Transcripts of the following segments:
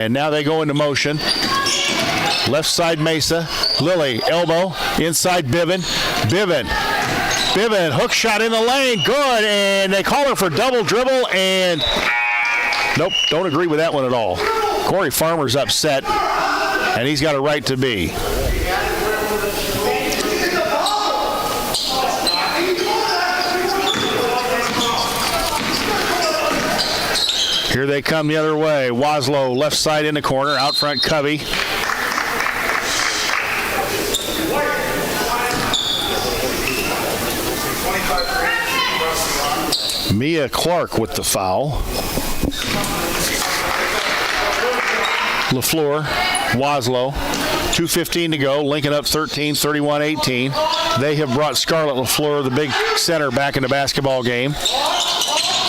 And now they go into motion. Left side Mesa. Lilly, elbow. Inside Biven. Biven, hook shot in the lane. Good. And they call her for double dribble. And nope, don't agree with that one at all. Corey Farmer's upset. And he's got a right to be. Here they come the other way. Waslow, left side in the corner. Out front, Covey. Mia Clark with the foul. LaFleur, Waslow. 2:15 to go. Lincoln up 13, 31-18. They have brought Scarlett LaFleur, the big center, back in the basketball game.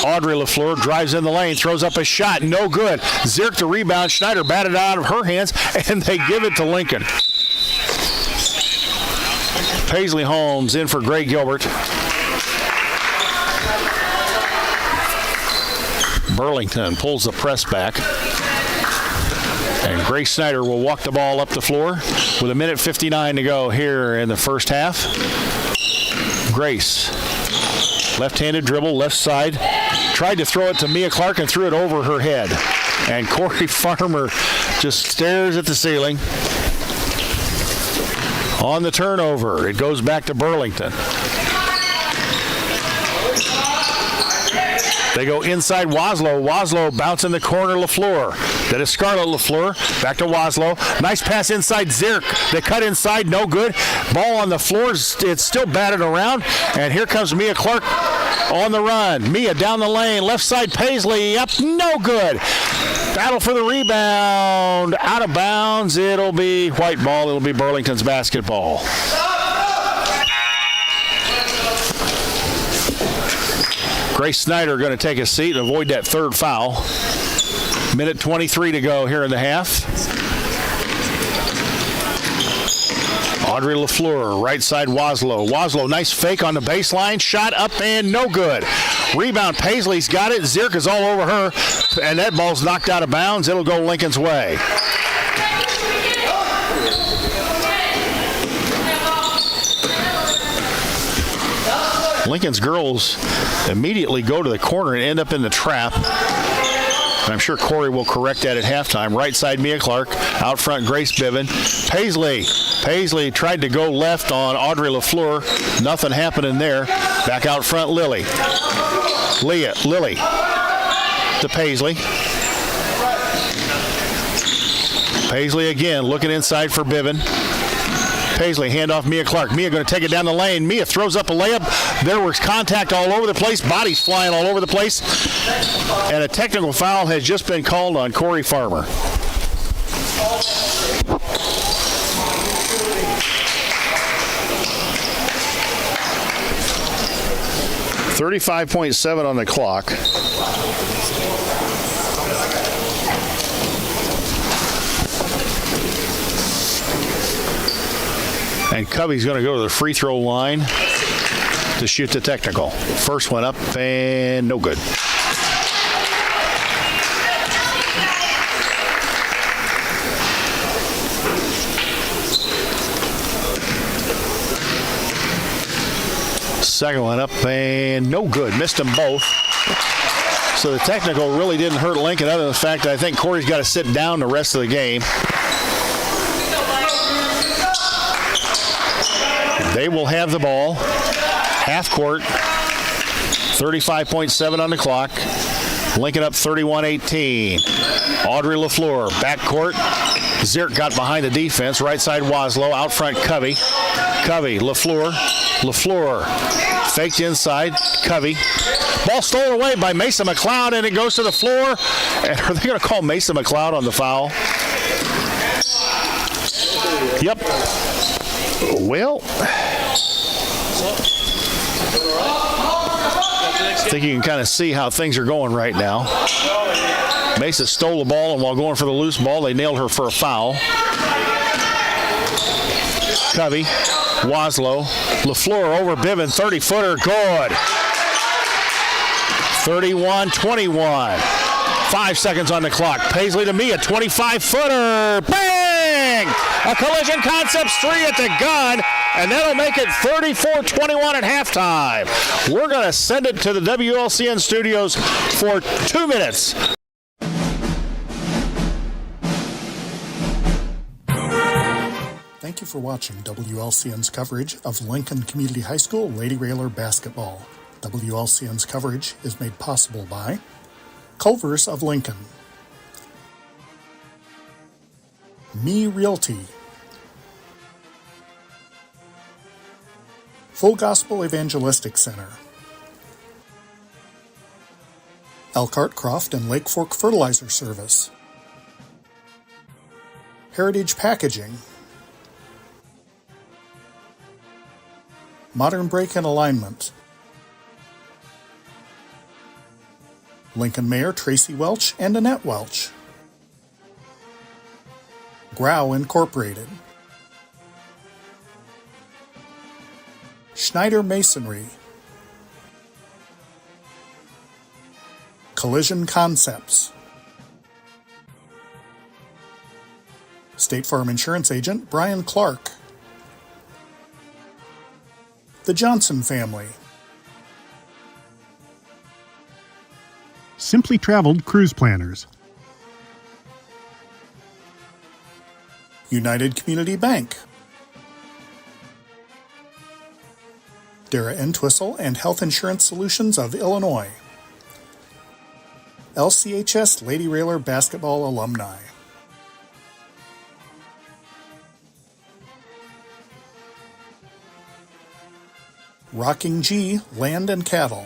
Audrey LaFleur drives in the lane, throws up a shot, no good. Zierk the rebound, Schneider batted out of her hands, and they give it to Lincoln. Paisley Holmes in for Gray Gilbert. Burlington pulls the press back. And Grace Snyder will walk the ball up the floor with 1:59 to go here in the first half. Grace, left-handed dribble, left side. Tried to throw it to Mia Clark and threw it over her head. And Corey Farmer just stares at the ceiling. On the turnover, it goes back to Burlington. They go inside Waslow. Waslow bounce in the corner, LaFleur. That is Scarlett LaFleur. Back to Waslow. Nice pass inside Zierk. They cut inside, no good. Ball on the floor, it's still batted around. And here comes Mia Clark on the run. Mia down the lane, left side Paisley, up, no good. Battle for the rebound, out of bounds. It'll be white ball, it'll be Burlington's basketball. Grace Snyder going to take a seat and avoid that third foul. 1:23 to go here in the half. Audrey LaFleur, right side Waslow. Waslow, nice fake on the baseline. Shot up and no good. Rebound, Paisley's got it. Zierk is all over her. And that ball's knocked out of bounds. It'll go Lincoln's way. Lincoln's girls immediately go to the corner and end up in the trap. And I'm sure Corey will correct that at halftime. Right side, Mia Clark. Out front, Grace Biven. Paisley tried to go left on Audrey LaFleur. Nothing happening there. Back out front, Lilly. Lilly to Paisley. Paisley again, looking inside for Biven. Paisley, handoff Mia Clark. Mia going to take it down the lane. Mia throws up a layup. There was contact all over the place. Bodies flying all over the place. And a technical foul has just been called on Corey Farmer. .7 on the clock. And Covey's going to go to the free throw line to shoot the technical. First one up and no good. Second one up and no good. Missed them both. So the technical really didn't hurt Lincoln other than the fact that I think Corey's got to sit down the rest of the game. They will have the ball. Half court. 35.7 on the clock. Lincoln up 31-18. Audrey LaFleur, backcourt. Zierk got behind the defense. Right side Waslow. Out front Covey. LaFleur. Faked inside. Covey. Ball stolen away by Mesa McLeod, and it goes to the floor. And are they going to call Mesa McLeod on the foul? Yep. Well, I think you can kind of see how things are going right now. Mesa stole the ball, and while going for the loose ball, they nailed her for a foul. Covey, Waslow, LaFleur over Biven, 30-footer, good. 31-21. 5 seconds on the clock. Paisley to me, a 25-footer. Bang! A Collision Concepts 3 at the gun, and that'll make it 34-21 at halftime. We're going to send it to the WLCN studios for 2 minutes. Thank you for watching WLCN's coverage of Lincoln Community High School Lady Railer basketball. WLCN's coverage is made possible by Culver's of Lincoln, Me Realty, Full Gospel Evangelistic Center, Elkhart Croft and Lake Fork Fertilizer Service, Heritage Packaging, Modern Brake and Alignment, Lincoln Mayor Tracy Welch and Annette Welch, Grau Incorporated, Schneider Masonry, Collision Concepts, State Farm Insurance Agent Brian Clark, The Johnson Family, Simply Traveled Cruise Planners, United Community Bank, Dara Entwistle and Health Insurance Solutions of Illinois, LCHS Lady Railer Basketball Alumni, Rocking G Land and Cattle.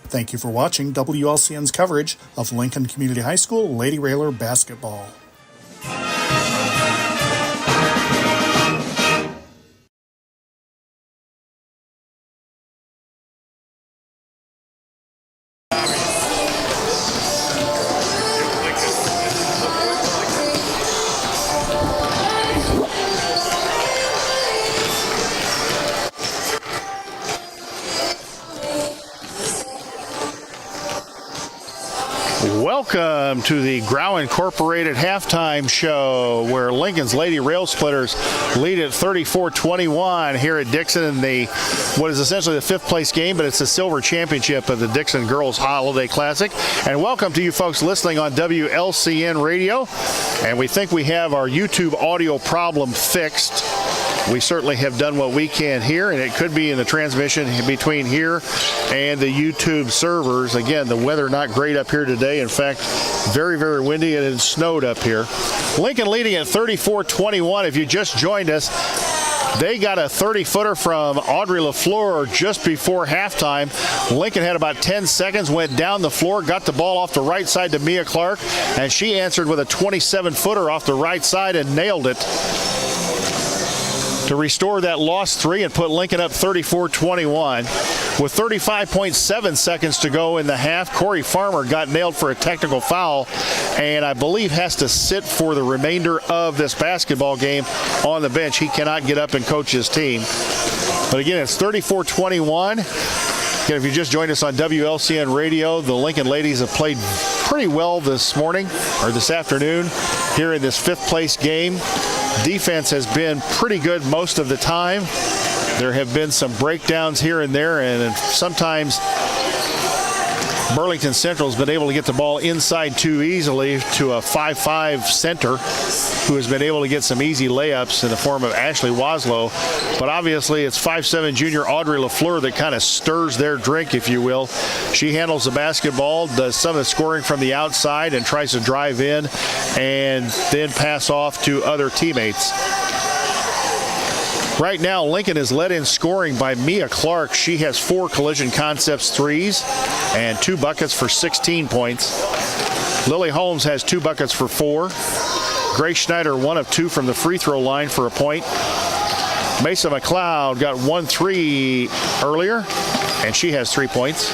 Thank you for watching WLCN's coverage of Lincoln Community High School Lady Railer basketball. Welcome to the Grau Incorporated halftime show, where Lincoln's Lady Rail Splitters lead at 34-21 here at Dixon in what is essentially the fifth place game, but it's the silver championship of the Dixon Girls Holiday Classic. And welcome to you folks listening on WLCN Radio. And we think we have our YouTube audio problem fixed. We certainly have done what we can here, and it could be in the transmission between here and the YouTube servers. Again, the weather not great up here today. In fact, very, very windy, and it snowed up here. Lincoln leading at 34-21. If you just joined us, they got a 30-footer from Audrey LaFleur just before halftime. Lincoln had about 10 seconds, went down the floor, got the ball off the right side to Mia Clark, and she answered with a 27-footer off the right side and nailed it to restore that lost three and put Lincoln up 34-21. With 35.7 seconds to go in the half, Corey Farmer got nailed for a technical foul and I believe has to sit for the remainder of this basketball game on the bench. He cannot get up and coach his team. But again, it's 34-21. Again, if you just joined us on WLCN Radio, the Lincoln ladies have played pretty well this morning, or this afternoon, here in this fifth place game. Defense has been pretty good most of the time. There have been some breakdowns here and there, and sometimes Burlington Central has been able to get the ball inside too easily to a 5'5" center who has been able to get some easy layups in the form of Ashley Waslow. But obviously it's 5'7" junior Audrey LaFleur that kind of stirs their drink, if you will. She handles the basketball, does some of the scoring from the outside, and tries to drive in and then pass off to other teammates. Right now, Lincoln is led in scoring by Mia Clark. She has 4 Collision Concepts threes and 2 buckets for 16 points. Lily Holmes has 2 buckets for 4. Grace Schneider, 1 of 2 from the free throw line for a point. Mesa McLeod got 1 3 earlier, and she has 3 points.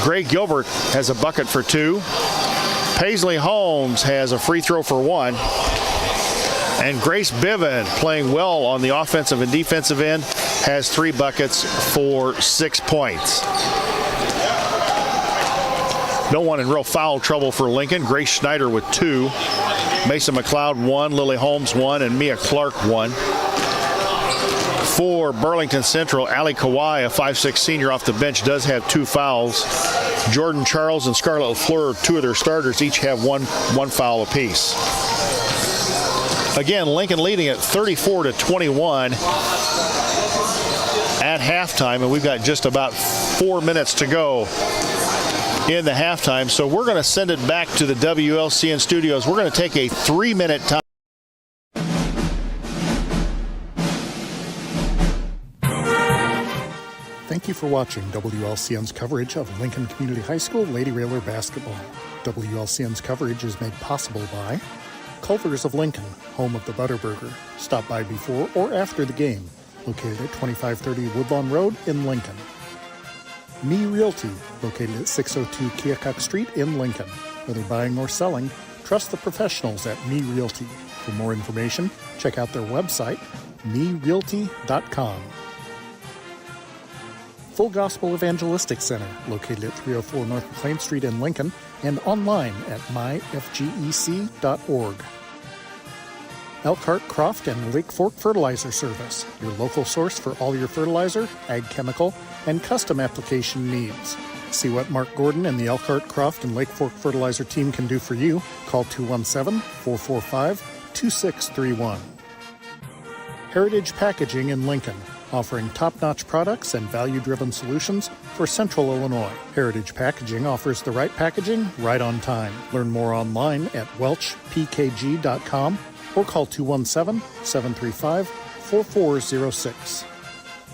Gray Gilbert has a bucket for 2. Paisley Holmes has a free throw for 1. And Grace Biven, playing well on the offensive and defensive end, has 3 buckets for 6 points. No one in real foul trouble for Lincoln. Grace Schneider with 2. Mason McLeod 1. Lily Holmes 1. And Mia Clark 1. For Burlington Central, Allie Kawhi, a 5'6" senior off the bench, does have 2 fouls. Jordan Charles and Scarlett LaFleur, 2 of their starters, each have one foul apiece. Again, Lincoln leading at 34-21 at halftime, and we've got just about 4 minutes to go in the halftime. So we're going to send it back to the WLCN studios. We're going to take a 3-minute time. Thank you for watching WLCN's coverage of Lincoln Community High School Lady Railer basketball. WLCN's coverage is made possible by Culver's of Lincoln, home of the Butterburger. Stop by before or after the game. Located at 2530 Woodlawn Road in Lincoln. Me Realty, located at 602 Keokuk Street in Lincoln. Whether buying or selling, trust the professionals at Me Realty. For more information, check out their website, merealty.com. Full Gospel Evangelistic Center, located at 304 North McLean Street in Lincoln, and online at myfgec.org. Elkhart, Croft, and Lake Fork Fertilizer Service, your local source for all your fertilizer, ag chemical, and custom application needs. See what Mark Gordon and the Elkhart, Croft, and Lake Fork Fertilizer team can do for you. Call 217-445-2631. Heritage Packaging in Lincoln, offering top-notch products and value-driven solutions for Central Illinois. Heritage Packaging offers the right packaging right on time. Learn more online at welchpkg.com or call 217-735-4406.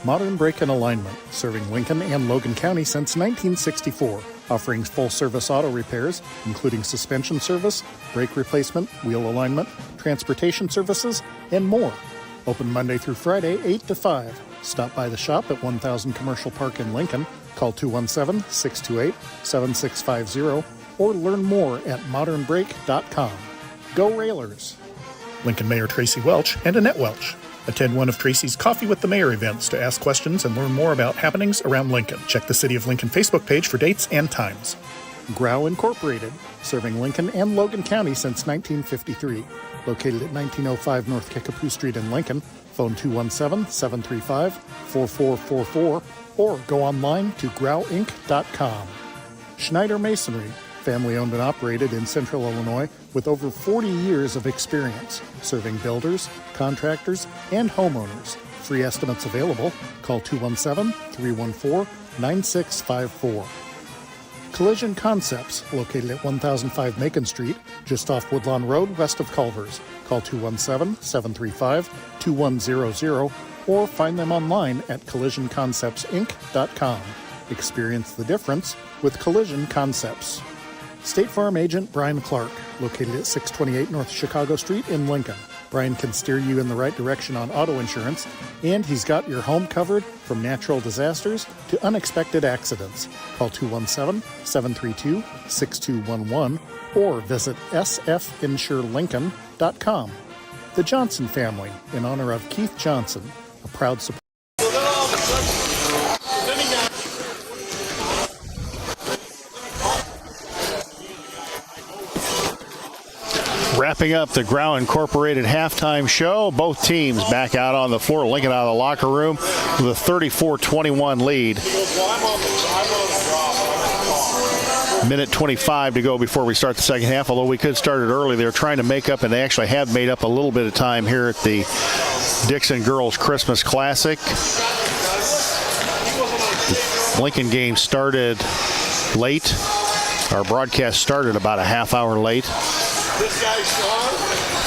Modern Brake and Alignment, serving Lincoln and Logan County since 1964, offering full-service auto repairs, including suspension service, brake replacement, wheel alignment, transportation services, and more. Open Monday through Friday, 8 to 5. Stop by the shop at 1000 Commercial Park in Lincoln. Call 217-628-7650 or learn more at modernbrake.com. Go Railers! Lincoln Mayor Tracy Welch and Annette Welch. Attend one of Tracy's Coffee with the Mayor events to ask questions and learn more about happenings around Lincoln. Check the City of Lincoln Facebook page for dates and times. Grau Incorporated, serving Lincoln and Logan County since 1953. Located at 1905 North Kickapoo Street in Lincoln. Phone 217-735-4444 or go online to grauinc.com. Schneider Masonry, family owned and operated in Central Illinois with over 40 years of experience, serving builders, contractors, and homeowners. Free estimates available. Call 217-314-9654. Collision Concepts, located at 1005 Macon Street, just off Woodlawn Road, west of Culver's. Call 217-735-2100 or find them online at collisionconceptsinc.com. Experience the difference with Collision Concepts. State Farm Agent Brian Clark, located at 628 North Chicago Street in Lincoln. Brian can steer you in the right direction on auto insurance, and he's got your home covered from natural disasters to unexpected accidents. Call 217-732-6211 or visit sfinsurelincoln.com. The Johnson family, in honor of Keith Johnson, a proud supporter. Wrapping up the Grau Incorporated halftime show, both teams back out on the floor. Lincoln out of the locker room with a 34-21 lead. Minute 25 to go before we start the second half, although we could start it early. They're trying to make up, and they actually have made up a little bit of time here at the Dixon Girls Christmas Classic. The Lincoln game started late. Our broadcast started about a half hour late.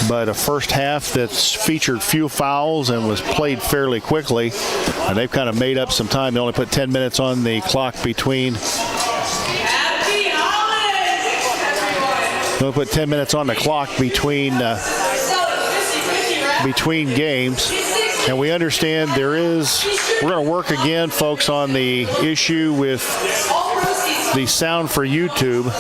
But a first half that's featured few fouls and was played fairly quickly. And they've kind of made up some time. They only put 10 minutes on the clock between. They'll put 10 minutes on the clock between games. And we understand we're going to work again, folks, on the issue with the sound for YouTube.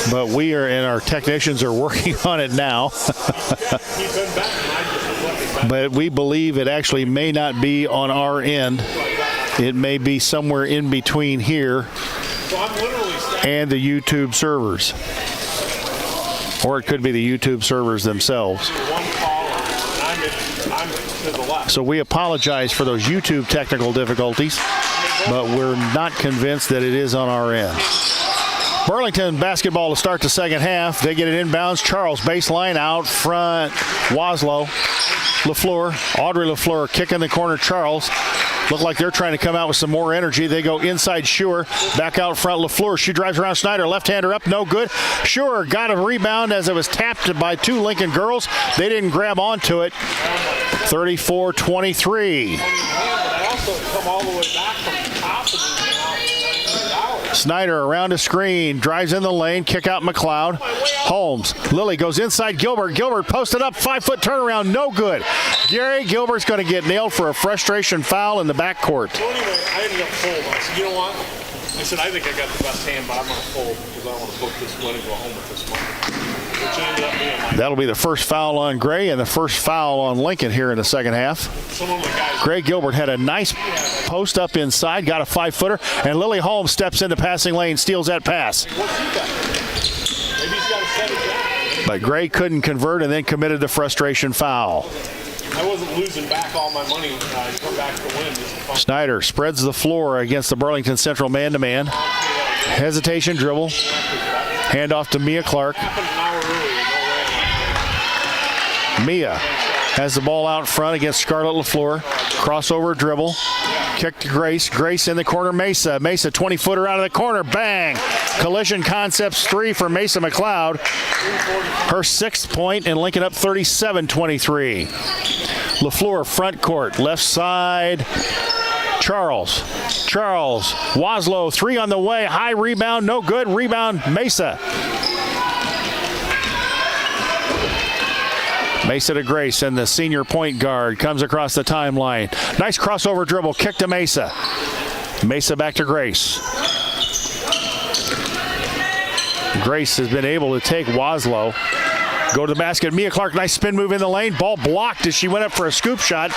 But we are, and our technicians are working on it now. but we believe it actually may not be on our end. It may be somewhere in between here and the YouTube servers. Or it could be the YouTube servers themselves. So we apologize for those YouTube technical difficulties, but we're not convinced that it is on our end. Burlington basketball to start the second half. They get it inbounds. Charles baseline out front. Waslow. Audrey LaFleur kicking the corner. Charles. Look like they're trying to come out with some more energy. They go inside Schuer. Back out front LaFleur. She drives around Snyder. Left-hander up. No good. Schuer got a rebound as it was tapped by two Lincoln girls. They didn't grab onto it. 34-23. Snyder around a screen, drives in the lane, kick out McLeod. Holmes, Lily goes inside Gilbert. Gilbert posted up, 5-foot turnaround, no good. Gary Gilbert's going to get nailed for a frustration foul in the backcourt. So anyway, I ended up folding. I said, you know what? I said, I think I got the best hand, but I'm going to fold because I want to book this one and go home with this one. Which ended up being my... That'll be the first foul on Gray and the first foul on Lincoln here in the second half. Gray Gilbert had a nice post up inside, got a 5-footer, and Lily Holmes steps into passing lane, steals that pass. Maybe he's got to set it down. But Gray couldn't convert and then committed the frustration foul. I wasn't losing back all my money. Come back to win. Snyder spreads the floor against the Burlington Central man-to-man. Hesitation dribble. Handoff to Mia Clark. Mia has the ball out front against Scarlett LaFleur. Crossover dribble. Kick to Grace. Grace in the corner. Mesa. Mesa 20-footer out of the corner. Bang! Collision Concepts 3 for Mesa McLeod. Her 6th point, and Lincoln up 37-23. LaFleur front court. Left side. Charles. Waslow 3 on the way. High rebound. No good. Rebound Mesa. Mesa to Grace, and the senior point guard comes across the timeline. Nice crossover dribble. Kick to Mesa. Mesa back to Grace. Grace has been able to take Waslow. Go to the basket. Mia Clark, nice spin move in the lane. Ball blocked as she went up for a scoop shot.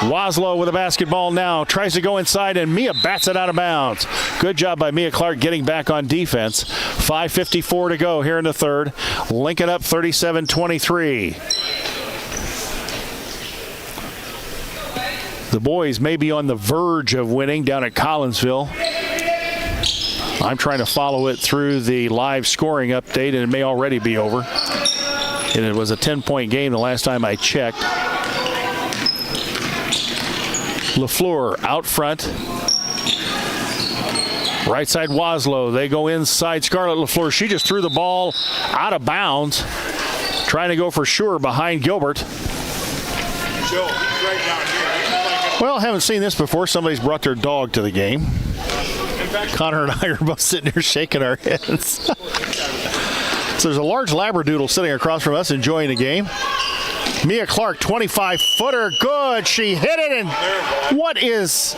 Waslow with a basketball now. Tries to go inside, and Mia bats it out of bounds. Good job by Mia Clark getting back on defense. 5:54 to go here in the third. Lincoln up 37-23. The boys may be on the verge of winning down at Collinsville. I'm trying to follow it through the live scoring update, and it may already be over. And it was a 10-point game the last time I checked. LaFleur out front. Right side Waslow. They go inside Scarlett LaFleur. She just threw the ball out of bounds. Trying to go for sure behind Gilbert. Joe, he's right down here. Well, haven't seen this before. Somebody's brought their dog to the game. Connor and I are both sitting here shaking our heads. So there's a large Labradoodle sitting across from us enjoying the game. Mia Clark, 25-footer, good. She hit it, and what is...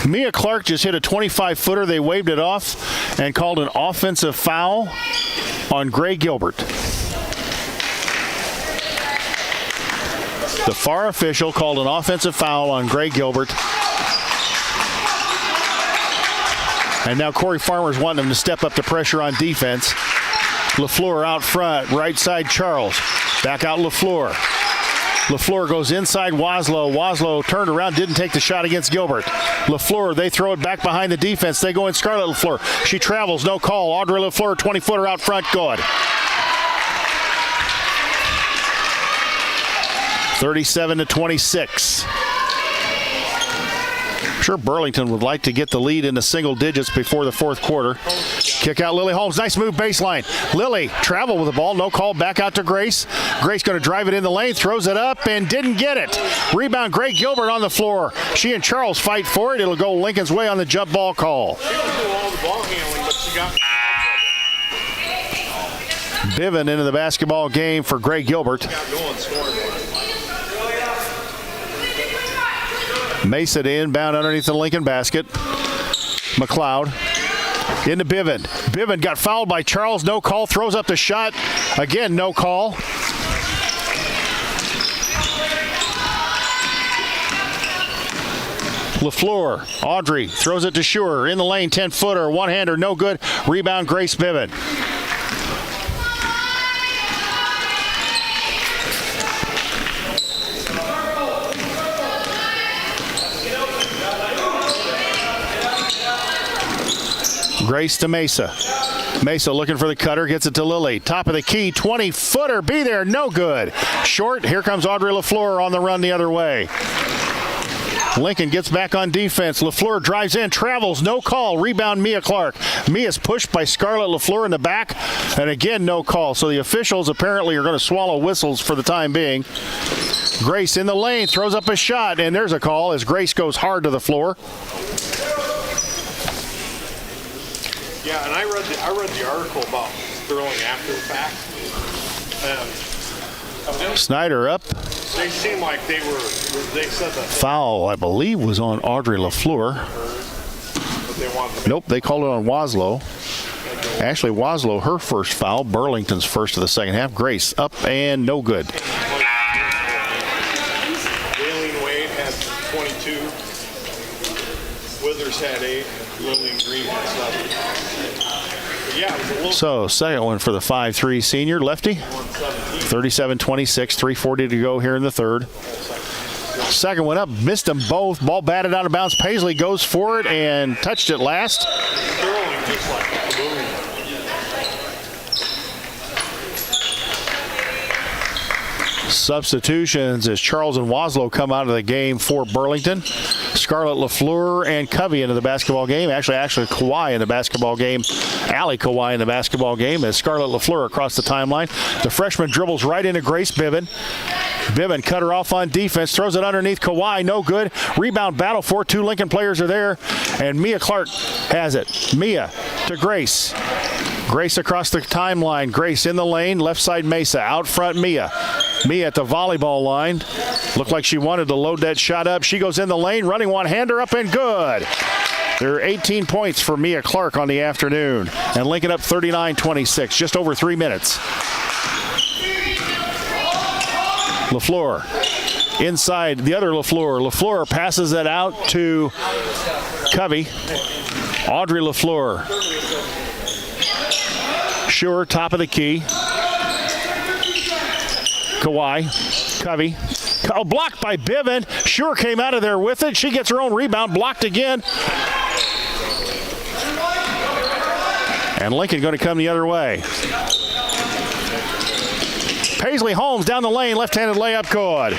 Mia Clark just hit a 25-footer. They waved it off and called an offensive foul on Gray Gilbert. The FAR official called an offensive foul on Gray Gilbert. And now Corey Farmer's wanting him to step up the pressure on defense. LaFleur out front, right side Charles. Back out LaFleur. LaFleur goes inside Waslow. Waslow turned around, didn't take the shot against Gilbert. LaFleur, they throw it back behind the defense. They go in Scarlett LaFleur. She travels, no call. Audrey LaFleur, 20-footer out front, good. 37-26. I'm sure Burlington would like to get the lead into single digits before the fourth quarter. Kick out Lily Holmes. Nice move baseline. Lily travel with the ball. No call. Back out to Grace. Grace going to drive it in the lane. Throws it up and didn't get it. Rebound Gray Gilbert on the floor. She and Charles fight for it. It'll go Lincoln's way on the jump ball call. Biven into the basketball game for Gray Gilbert. Mesa to inbound underneath the Lincoln basket. McLeod Into Biven. Biven got fouled by Charles. No call. Throws up the shot. Again, no call. LaFleur. Audrey throws it to Schuer. In the lane, 10-footer. One-hander, no good. Rebound, Grace Biven. Grace to Mesa. Mesa looking for the cutter, gets it to Lily. Top of the key, 20-footer, be there, no good. Short, here comes Audrey LaFleur on the run the other way. Lincoln gets back on defense. LaFleur drives in, travels, no call. Rebound, Mia Clark. Mia's pushed by Scarlett LaFleur in the back, and again, no call. So the officials apparently are going to swallow whistles for the time being. Grace in the lane, throws up a shot, and there's a call as Grace goes hard to the floor. Yeah, and I read the article about Sterling after the fact. Snyder up. They seemed like they said that. Foul, I believe, was on Audrey LaFleur. Nope, they called it on Waslow. Actually, Waslow, her first foul. Burlington's first of the second half. Grace up and no good. Aileen Wade had 22. Withers had 8. Lillian Green had 7. Yeah, it was a little. So, second one for the 5'3" senior lefty. 37-26, 3:40 to go here in the third. Second one up, missed them both. Ball batted out of bounds. Paisley goes for it and touched it last. Sterling just like boom. Substitutions as Charles and Waslow come out of the game for Burlington. Scarlett LaFleur and Covey into the basketball game. Actually Kawhi in the basketball game. Allie Kawhi in the basketball game as Scarlett LaFleur across the timeline. The freshman dribbles right into Grace Biven. Biven cut her off on defense, throws it underneath Kawhi, no good. Rebound battle for 2 Lincoln players are there, and Mia Clark has it. Mia to Grace. Grace across the timeline. Grace in the lane, left side Mesa, out front Mia. Mia at the volleyball line. Looked like she wanted to load that shot up. She goes in the lane, running one-hander up and good. There are 18 points for Mia Clark on the afternoon. And Lincoln up 39-26, just over 3 minutes. LaFleur inside, the other LaFleur. LaFleur passes that out to Covey. Audrey LaFleur. Sure, top of the key. Kawhi. Covey. Oh, blocked by Biven. Sure came out of there with it. She gets her own rebound. Blocked again. And Lincoln going to come the other way. Paisley Holmes down the lane. Left-handed layup good.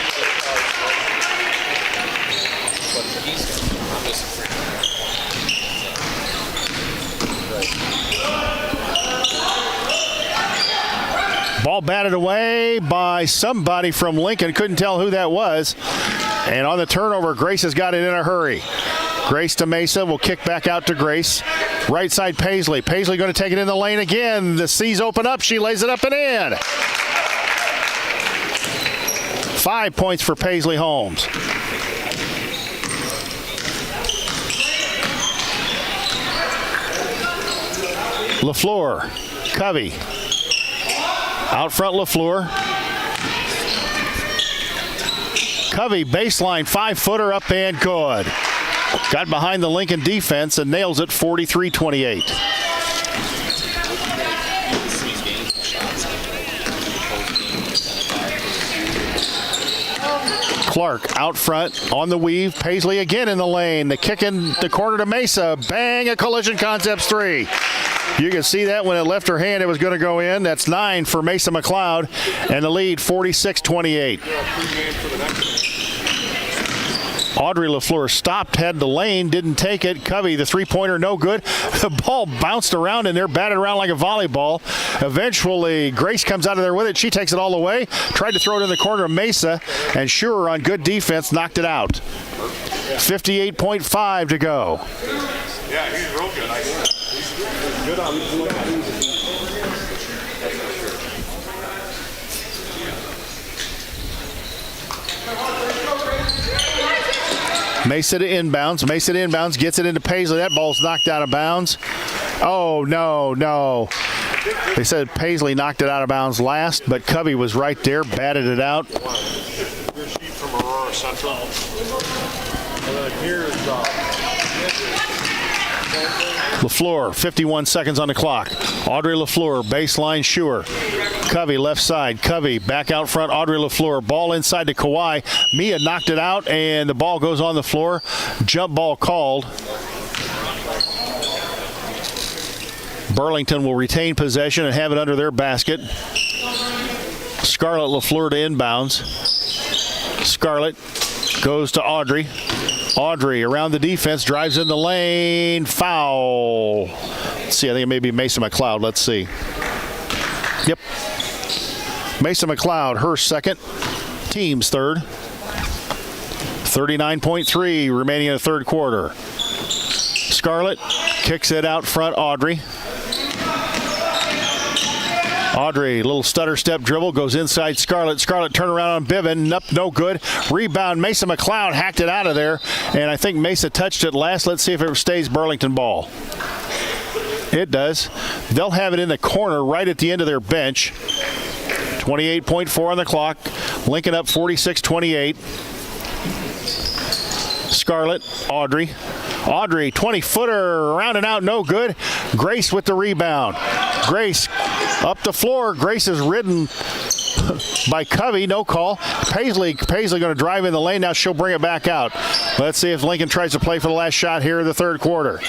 Ball batted away by somebody from Lincoln. Couldn't tell who that was. And on the turnover, Grace has got it in a hurry. Grace to Mesa will kick back out to Grace. Right side Paisley. Paisley going to take it in the lane again. The C's open up. She lays it up and in. 5 points for Paisley Holmes. LaFleur. Covey. Out front, LaFleur. Covey, baseline, 5-footer up and good. Got behind the Lincoln defense and nails it 43-28. Clark out front on the weave. Paisley again in the lane. The kick in the corner to Mesa. Bang, a Collision Concepts 3. You can see that when it left her hand, it was going to go in. That's 9 for Mesa McLeod, and the lead 46-28. Audrey LaFleur stopped, had the lane, didn't take it. Covey, the three-pointer, no good. The ball bounced around in there, batted around like a volleyball. Eventually, Grace comes out of there with it. She takes it all the way. Tried to throw it in the corner of Mesa, and Schuer on good defense knocked it out. 58.5 to go. Yeah, he's real good. He's good on Mesa to inbounds. Mesa to inbounds, gets it into Paisley. That ball's knocked out of bounds. Oh, no. They said Paisley knocked it out of bounds last, but Covey was right there, batted it out. Your sheet from Aurora Central. And then here's LaFleur, 51 seconds on the clock. Audrey LaFleur, baseline, Schuer. Covey, left side. Covey, back out front. Audrey LaFleur, ball inside to Kawhi. Mia knocked it out, and the ball goes on the floor. Jump ball called. Burlington will retain possession and have it under their basket. Scarlett LaFleur to inbounds. Scarlett goes to Audrey. Audrey around the defense, drives in the lane. Foul. Let's see, I think it may be Mason McLeod. Let's see. Yep. Mason McLeod, her second. Team's third. 39.3 remaining in the third quarter. Scarlett kicks it out front, Audrey. Audrey, little stutter step dribble, goes inside Scarlett. Scarlett turn around on Bivin. Nope, no good. Rebound. Mason McLeod hacked it out of there. And I think Mesa touched it last. Let's see if it stays Burlington ball. It does. They'll have it in the corner right at the end of their bench. 28.4 on the clock. Lincoln up 46-28. Scarlett, Audrey. Audrey, 20-footer, around and out, no good. Grace with the rebound. Grace up the floor. Grace is ridden by Covey, no call. Paisley going to drive in the lane. Now she'll bring it back out. Let's see if Lincoln tries to play for the last shot here in the third quarter.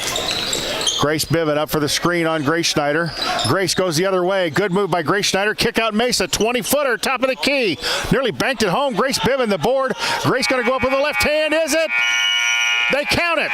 Grace Bivin up for the screen on Grace Schneider. Grace goes the other way. Good move by Grace Schneider. Kick out Mesa. 20-footer, top of the key. Nearly banked it home. Grace Bivin, the board. Grace going to go up with the left hand. Is it? They count it.